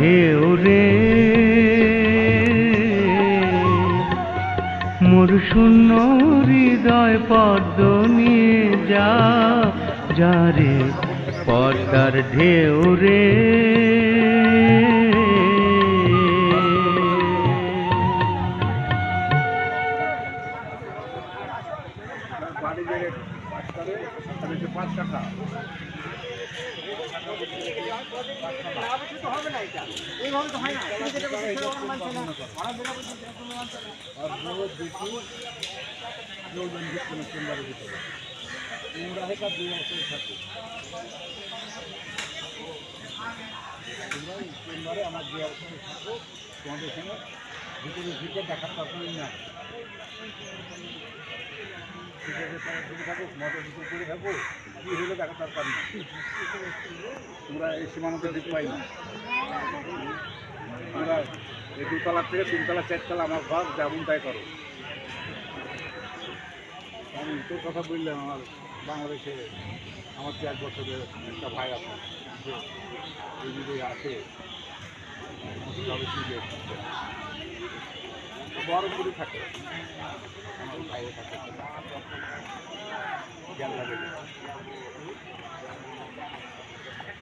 ঢেউ রে মোর শূন্য হৃদয় পদ্ম নিয়ে যা যারে পদ্মার ঢেউ রে আমার যে অবস্থায় থাকবো তোমাদের সঙ্গে ভিতরে ঢুকে দেখার দরকারই না। থাকুক মদের ভিতর করে থাকবো কী হলে দেখার দরকার নেই। তোমরা এই সীমান্ত দিক পাই না। তোমরা এই 2তলা থেকে 3তলা 4তলা আমার ঘর যেমন তাই করো। আমি তোর কথা বললাম আমার বাংলাদেশে আমার 4 বছরের একটা ভাই আছে যে এই দিকে আছে বড় করে থাকে আমার ভাইয়ে থাকে জ্ঞান লাগে।